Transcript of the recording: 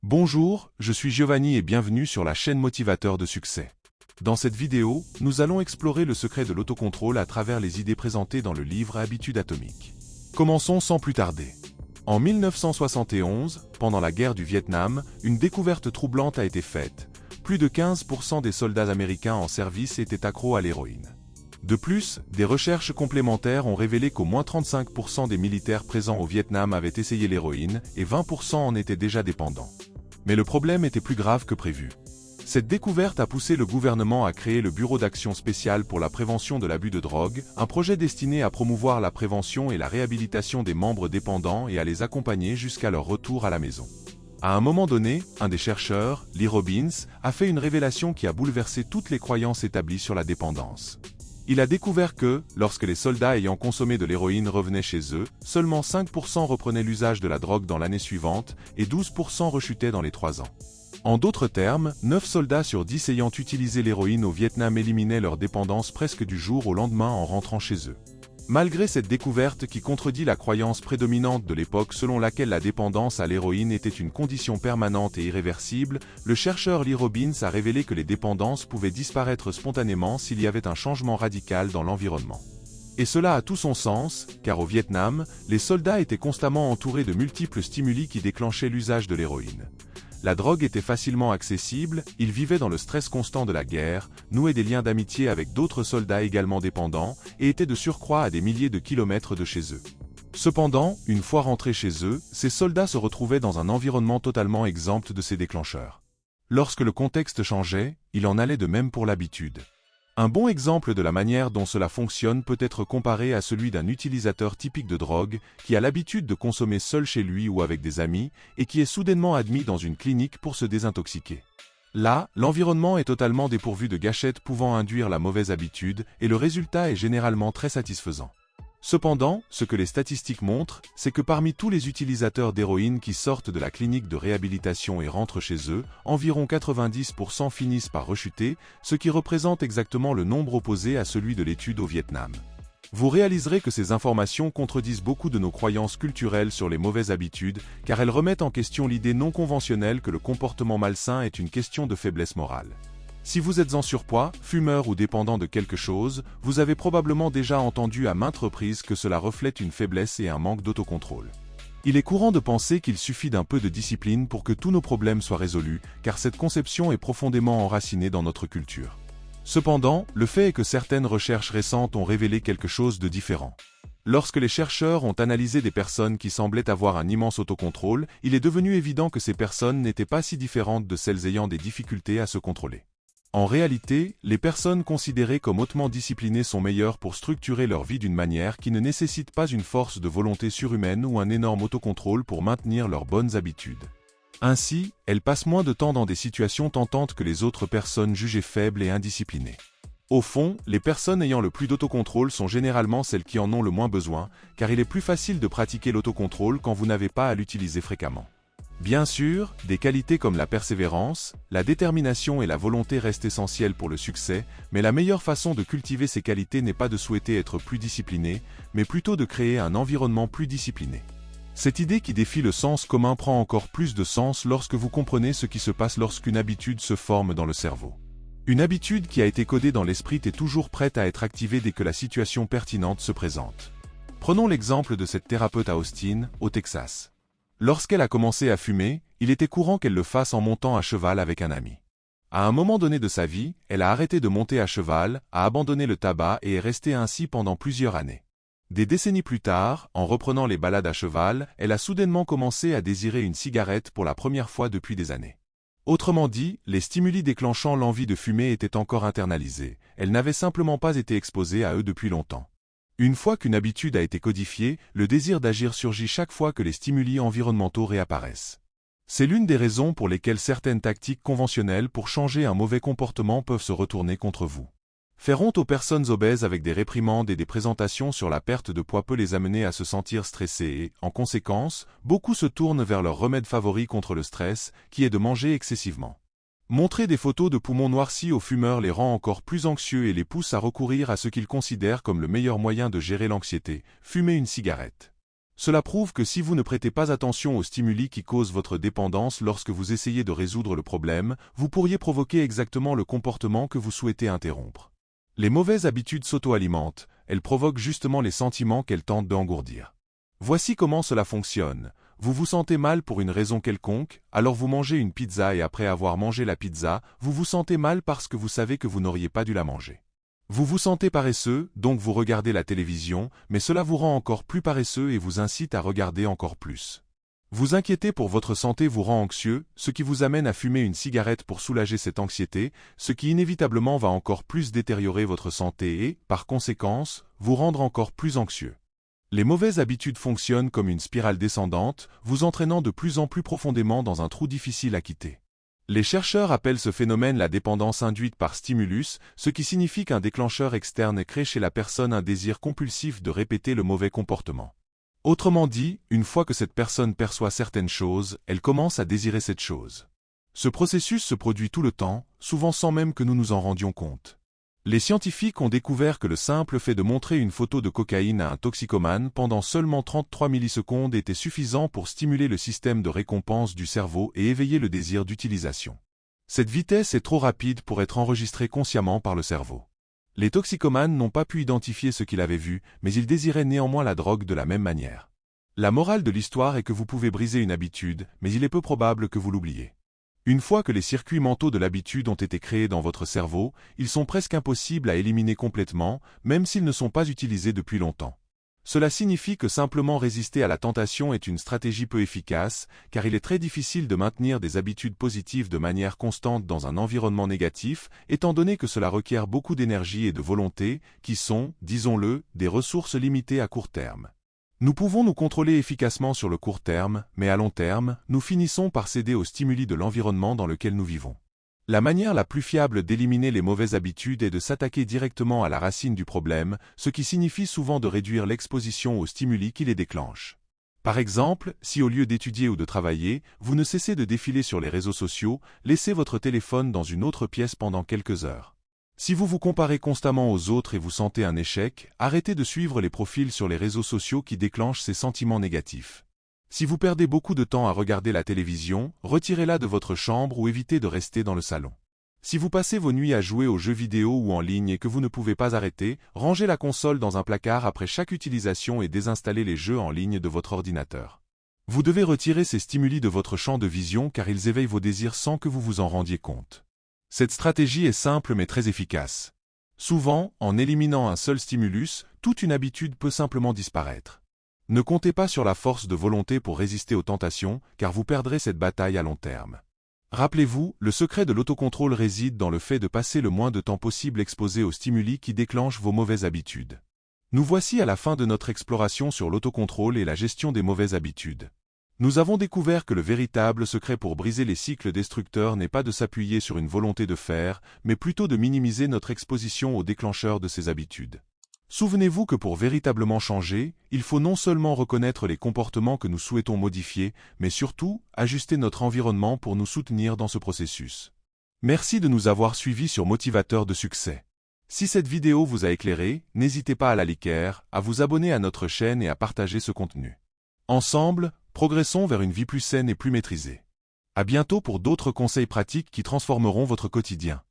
Bonjour, je suis Giovanni et bienvenue sur la chaîne Motivateur de succès. Dans cette vidéo, nous allons explorer le secret de l'autocontrôle à travers les idées présentées dans le livre Habitudes atomiques. Commençons sans plus tarder. En 1971, pendant la guerre du Vietnam, une découverte troublante a été faite. Plus de 15% des soldats américains en service étaient accros à l'héroïne. De plus, des recherches complémentaires ont révélé qu'au moins 35% des militaires présents au Vietnam avaient essayé l'héroïne et 20% en étaient déjà dépendants. Mais le problème était plus grave que prévu. Cette découverte a poussé le gouvernement à créer le Bureau d'action spéciale pour la prévention de l'abus de drogue, un projet destiné à promouvoir la prévention et la réhabilitation des membres dépendants et à les accompagner jusqu'à leur retour à la maison. À un moment donné, un des chercheurs, Lee Robbins, a fait une révélation qui a bouleversé toutes les croyances établies sur la dépendance. Il a découvert que, lorsque les soldats ayant consommé de l'héroïne revenaient chez eux, seulement 5% reprenaient l'usage de la drogue dans l'année suivante et 12% rechutaient dans les 3 ans. En d'autres termes, 9 soldats sur 10 ayant utilisé l'héroïne au Vietnam éliminaient leur dépendance presque du jour au lendemain en rentrant chez eux. Malgré cette découverte qui contredit la croyance prédominante de l'époque selon laquelle la dépendance à l'héroïne était une condition permanente et irréversible, le chercheur Lee Robbins a révélé que les dépendances pouvaient disparaître spontanément s'il y avait un changement radical dans l'environnement. Et cela a tout son sens, car au Vietnam, les soldats étaient constamment entourés de multiples stimuli qui déclenchaient l'usage de l'héroïne. La drogue était facilement accessible, ils vivaient dans le stress constant de la guerre, nouaient des liens d'amitié avec d'autres soldats également dépendants, et étaient de surcroît à des milliers de kilomètres de chez eux. Cependant, une fois rentrés chez eux, ces soldats se retrouvaient dans un environnement totalement exempt de ces déclencheurs. Lorsque le contexte changeait, il en allait de même pour l'habitude. Un bon exemple de la manière dont cela fonctionne peut être comparé à celui d'un utilisateur typique de drogue qui a l'habitude de consommer seul chez lui ou avec des amis et qui est soudainement admis dans une clinique pour se désintoxiquer. Là, l'environnement est totalement dépourvu de gâchettes pouvant induire la mauvaise habitude et le résultat est généralement très satisfaisant. Cependant, ce que les statistiques montrent, c'est que parmi tous les utilisateurs d'héroïne qui sortent de la clinique de réhabilitation et rentrent chez eux, environ 90% finissent par rechuter, ce qui représente exactement le nombre opposé à celui de l'étude au Vietnam. Vous réaliserez que ces informations contredisent beaucoup de nos croyances culturelles sur les mauvaises habitudes, car elles remettent en question l'idée non conventionnelle que le comportement malsain est une question de faiblesse morale. Si vous êtes en surpoids, fumeur ou dépendant de quelque chose, vous avez probablement déjà entendu à maintes reprises que cela reflète une faiblesse et un manque d'autocontrôle. Il est courant de penser qu'il suffit d'un peu de discipline pour que tous nos problèmes soient résolus, car cette conception est profondément enracinée dans notre culture. Cependant, le fait est que certaines recherches récentes ont révélé quelque chose de différent. Lorsque les chercheurs ont analysé des personnes qui semblaient avoir un immense autocontrôle, il est devenu évident que ces personnes n'étaient pas si différentes de celles ayant des difficultés à se contrôler. En réalité, les personnes considérées comme hautement disciplinées sont meilleures pour structurer leur vie d'une manière qui ne nécessite pas une force de volonté surhumaine ou un énorme autocontrôle pour maintenir leurs bonnes habitudes. Ainsi, elles passent moins de temps dans des situations tentantes que les autres personnes jugées faibles et indisciplinées. Au fond, les personnes ayant le plus d'autocontrôle sont généralement celles qui en ont le moins besoin, car il est plus facile de pratiquer l'autocontrôle quand vous n'avez pas à l'utiliser fréquemment. Bien sûr, des qualités comme la persévérance, la détermination et la volonté restent essentielles pour le succès, mais la meilleure façon de cultiver ces qualités n'est pas de souhaiter être plus discipliné, mais plutôt de créer un environnement plus discipliné. Cette idée qui défie le sens commun prend encore plus de sens lorsque vous comprenez ce qui se passe lorsqu'une habitude se forme dans le cerveau. Une habitude qui a été codée dans l'esprit est toujours prête à être activée dès que la situation pertinente se présente. Prenons l'exemple de cette thérapeute à Austin, au Texas. Lorsqu'elle a commencé à fumer, il était courant qu'elle le fasse en montant à cheval avec un ami. À un moment donné de sa vie, elle a arrêté de monter à cheval, a abandonné le tabac et est restée ainsi pendant plusieurs années. Des décennies plus tard, en reprenant les balades à cheval, elle a soudainement commencé à désirer une cigarette pour la première fois depuis des années. Autrement dit, les stimuli déclenchant l'envie de fumer étaient encore internalisés, elle n'avait simplement pas été exposée à eux depuis longtemps. Une fois qu'une habitude a été codifiée, le désir d'agir surgit chaque fois que les stimuli environnementaux réapparaissent. C'est l'une des raisons pour lesquelles certaines tactiques conventionnelles pour changer un mauvais comportement peuvent se retourner contre vous. Faire honte aux personnes obèses avec des réprimandes et des présentations sur la perte de poids peut les amener à se sentir stressés et, en conséquence, beaucoup se tournent vers leur remède favori contre le stress, qui est de manger excessivement. Montrer des photos de poumons noircis aux fumeurs les rend encore plus anxieux et les pousse à recourir à ce qu'ils considèrent comme le meilleur moyen de gérer l'anxiété, fumer une cigarette. Cela prouve que si vous ne prêtez pas attention aux stimuli qui causent votre dépendance lorsque vous essayez de résoudre le problème, vous pourriez provoquer exactement le comportement que vous souhaitez interrompre. Les mauvaises habitudes s'auto-alimentent, elles provoquent justement les sentiments qu'elles tentent d'engourdir. Voici comment cela fonctionne. Vous vous sentez mal pour une raison quelconque, alors vous mangez une pizza et après avoir mangé la pizza, vous vous sentez mal parce que vous savez que vous n'auriez pas dû la manger. Vous vous sentez paresseux, donc vous regardez la télévision, mais cela vous rend encore plus paresseux et vous incite à regarder encore plus. Vous inquiétez pour votre santé vous rend anxieux, ce qui vous amène à fumer une cigarette pour soulager cette anxiété, ce qui inévitablement va encore plus détériorer votre santé et, par conséquence, vous rendre encore plus anxieux. Les mauvaises habitudes fonctionnent comme une spirale descendante, vous entraînant de plus en plus profondément dans un trou difficile à quitter. Les chercheurs appellent ce phénomène la dépendance induite par stimulus, ce qui signifie qu'un déclencheur externe crée chez la personne un désir compulsif de répéter le mauvais comportement. Autrement dit, une fois que cette personne perçoit certaines choses, elle commence à désirer cette chose. Ce processus se produit tout le temps, souvent sans même que nous nous en rendions compte. Les scientifiques ont découvert que le simple fait de montrer une photo de cocaïne à un toxicomane pendant seulement 33 millisecondes était suffisant pour stimuler le système de récompense du cerveau et éveiller le désir d'utilisation. Cette vitesse est trop rapide pour être enregistrée consciemment par le cerveau. Les toxicomanes n'ont pas pu identifier ce qu'ils avaient vu, mais ils désiraient néanmoins la drogue de la même manière. La morale de l'histoire est que vous pouvez briser une habitude, mais il est peu probable que vous l'oubliez. Une fois que les circuits mentaux de l'habitude ont été créés dans votre cerveau, ils sont presque impossibles à éliminer complètement, même s'ils ne sont pas utilisés depuis longtemps. Cela signifie que simplement résister à la tentation est une stratégie peu efficace, car il est très difficile de maintenir des habitudes positives de manière constante dans un environnement négatif, étant donné que cela requiert beaucoup d'énergie et de volonté, qui sont, disons-le, des ressources limitées à court terme. Nous pouvons nous contrôler efficacement sur le court terme, mais à long terme, nous finissons par céder aux stimuli de l'environnement dans lequel nous vivons. La manière la plus fiable d'éliminer les mauvaises habitudes est de s'attaquer directement à la racine du problème, ce qui signifie souvent de réduire l'exposition aux stimuli qui les déclenchent. Par exemple, si au lieu d'étudier ou de travailler, vous ne cessez de défiler sur les réseaux sociaux, laissez votre téléphone dans une autre pièce pendant quelques heures. Si vous vous comparez constamment aux autres et vous sentez un échec, arrêtez de suivre les profils sur les réseaux sociaux qui déclenchent ces sentiments négatifs. Si vous perdez beaucoup de temps à regarder la télévision, retirez-la de votre chambre ou évitez de rester dans le salon. Si vous passez vos nuits à jouer aux jeux vidéo ou en ligne et que vous ne pouvez pas arrêter, rangez la console dans un placard après chaque utilisation et désinstallez les jeux en ligne de votre ordinateur. Vous devez retirer ces stimuli de votre champ de vision car ils éveillent vos désirs sans que vous vous en rendiez compte. Cette stratégie est simple mais très efficace. Souvent, en éliminant un seul stimulus, toute une habitude peut simplement disparaître. Ne comptez pas sur la force de volonté pour résister aux tentations, car vous perdrez cette bataille à long terme. Rappelez-vous, le secret de l'autocontrôle réside dans le fait de passer le moins de temps possible exposé aux stimuli qui déclenchent vos mauvaises habitudes. Nous voici à la fin de notre exploration sur l'autocontrôle et la gestion des mauvaises habitudes. Nous avons découvert que le véritable secret pour briser les cycles destructeurs n'est pas de s'appuyer sur une volonté de faire, mais plutôt de minimiser notre exposition aux déclencheurs de ces habitudes. Souvenez-vous que pour véritablement changer, il faut non seulement reconnaître les comportements que nous souhaitons modifier, mais surtout ajuster notre environnement pour nous soutenir dans ce processus. Merci de nous avoir suivis sur Motivateur de succès. Si cette vidéo vous a éclairé, n'hésitez pas à la liker, à vous abonner à notre chaîne et à partager ce contenu. Ensemble, progressons vers une vie plus saine et plus maîtrisée. À bientôt pour d'autres conseils pratiques qui transformeront votre quotidien.